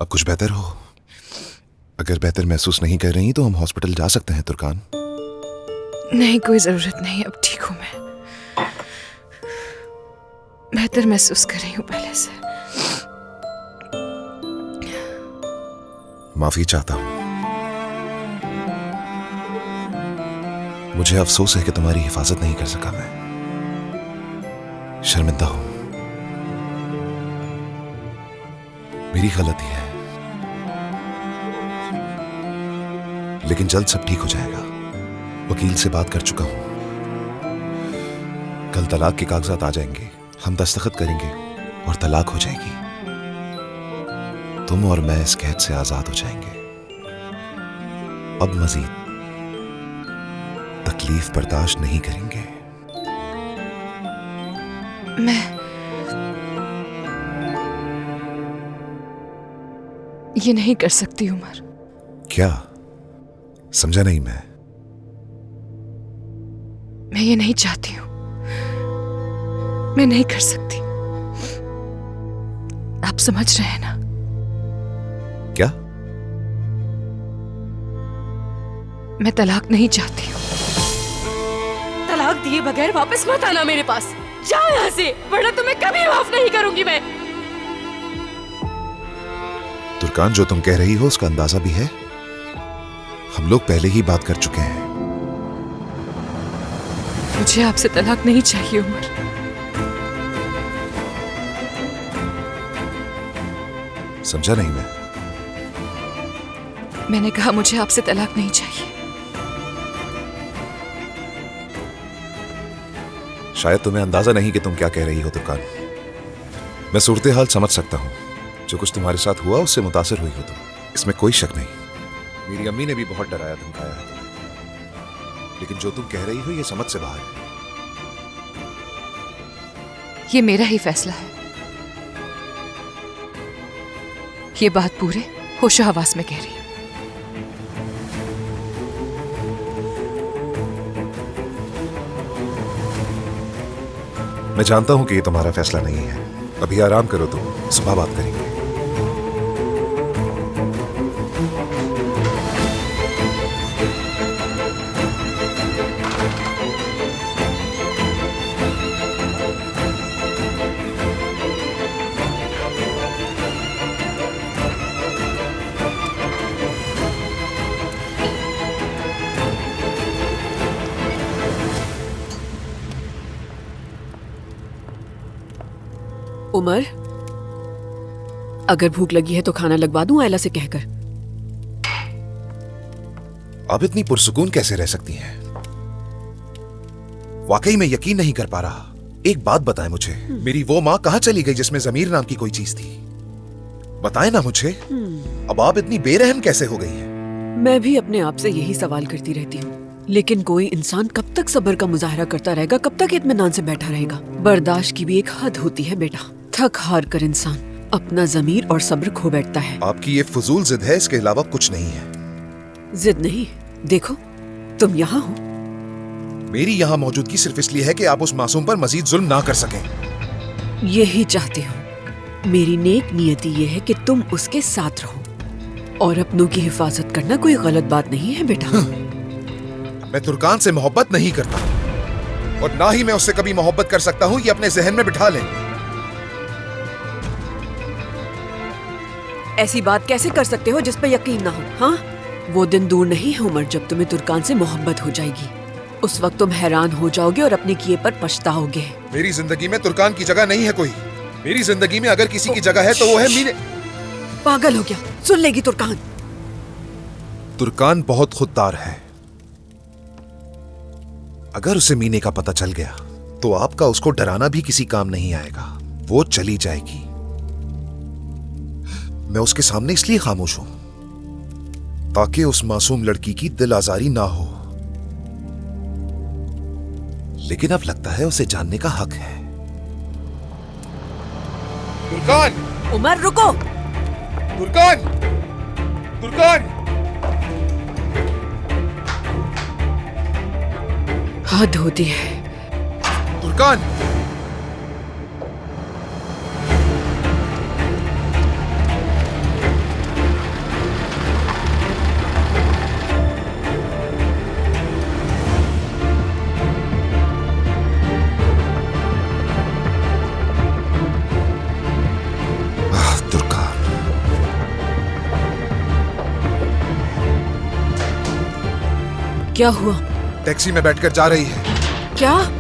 अब कुछ बेहतर हो? अगर बेहतर महसूस नहीं कर रही तो हम हॉस्पिटल जा सकते हैं तुर्कान। नहीं, कोई जरूरत नहीं, अब ठीक हूं मैं। बेहतर महसूस कर रही हूं पहले से। माफी चाहता हूं। मुझे अफसोस है कि तुम्हारी हिफाजत नहीं कर सका मैं। शर्मिंदा हूं। मेरी गलती है, लेकिन जल्द सब ठीक हो जाएगा। वकील से बात कर चुका हूं। कल तलाक के कागजात आ जाएंगे, हम दस्तखत करेंगे और तलाक हो जाएगी। तुम और मैं इस कैद से आजाद हो जाएंगे। अब मजीद तकलीफ बर्दाश्त नहीं करेंगे। मैं ये नहीं कर सकती उमर। क्या? समझा नहीं मैं ये नहीं चाहती हूं। मैं नहीं कर सकती। आप समझ रहे हैं ना? क्या? मैं तलाक नहीं चाहती हूं। तलाक दिए बगैर वापस मत आना मेरे पास। जाओ यहां से, वरना तुम्हें कभी माफ नहीं करूंगी मैं। तुर्कान, जो तुम कह रही हो उसका अंदाजा भी है। हम लोग पहले ही बात कर चुके हैं। मुझे आपसे तलाक नहीं चाहिए उमर। समझा नहीं मैं। मैंने कहा मुझे आपसे तलाक नहीं चाहिए। शायद तुम्हें अंदाजा नहीं कि तुम क्या कह रही हो तुर्कान। मैं सूरत हाल समझ सकता हूं। जो कुछ तुम्हारे साथ हुआ उससे मुतासिर हुई हो तुम, इसमें कोई शक नहीं। मेरी अम्मी ने भी बहुत डराया धमकाया है तुम्हें, लेकिन जो तुम कह रही हो ये समझ से बाहर है। ये मेरा ही फैसला है। ये बात पूरे होशो हवास में कह रही हूं। मैं जानता हूं कि ये तुम्हारा फैसला नहीं है। अभी आराम करो तुम, सुबह बात करेंगे। उमर, अगर भूख लगी है तो खाना लगवा दूं आयला से कहकर। आप इतनी पुरसुकून कैसे रह सकती हैं? वाकई मैं यकीन नहीं कर पा रहा। एक बात बताएं मुझे, मेरी वो माँ कहाँ चली गई जिसमें जमीर नाम की कोई चीज थी? बताएं ना मुझे। अब आप इतनी बेरहम कैसे हो गई हैं? मैं भी अपने आप से यही सवाल करती रहती हूँ, लेकिन कोई इंसान कब तक सब्र का मुजाहरा करता रहेगा? कब तक इत्मीनान से बैठा रहेगा? बर्दाश्त की भी एक हद होती है बेटा। थक हार कर इंसान अपना जमीर और सब्र खो बैठता है। आपकी ये फजूल जिद है, इसके अलावा कुछ नहीं है। जिद नहीं, देखो तुम यहाँ हो। मेरी यहाँ मौजूदगी सिर्फ इसलिए है कि आप उस मासूम पर मजीद जुल्म ना कर सकें। यही चाहती हूँ। मेरी नेक नियति ये है कि तुम उसके साथ रहो, और अपनों की हिफाजत करना कोई गलत बात नहीं है बेटा। मैं तुर्कान से मोहब्बत नहीं करता, और ना ही मैं उससे कभी मोहब्बत कर सकता हूँ। ये अपने जहन में बिठा लें। ऐसी बात कैसे कर सकते हो जिस पर यकीन ना हो? हाँ, वो दिन दूर नहीं है उमर जब तुम्हें तुर्कान से मोहब्बत हो जाएगी। उस वक्त तुम हैरान हो जाओगे और अपने किए पर पछताओगे। मेरी जिंदगी में तुर्कान की जगह नहीं है कोई। मेरी जिंदगी में अगर किसी की जगह है तो वो है मीने। पागल हो गया? सुन लेगी तुर्कान। तुर्कान बहुत खुददार है। अगर उसे मीने का पता चल गया तो आपका उसको डराना भी किसी काम नहीं आएगा। वो चली जाएगी। मैं उसके सामने इसलिए खामोश हूं ताकि उस मासूम लड़की की दिल आजारी ना हो, लेकिन अब लगता है उसे जानने का हक है। तुर्कान! उमर रुको! तुर्कान! तुर्कान! हद होती है। तुर्कान! क्या हुआ? टैक्सी में बैठकर जा रही है। क्या?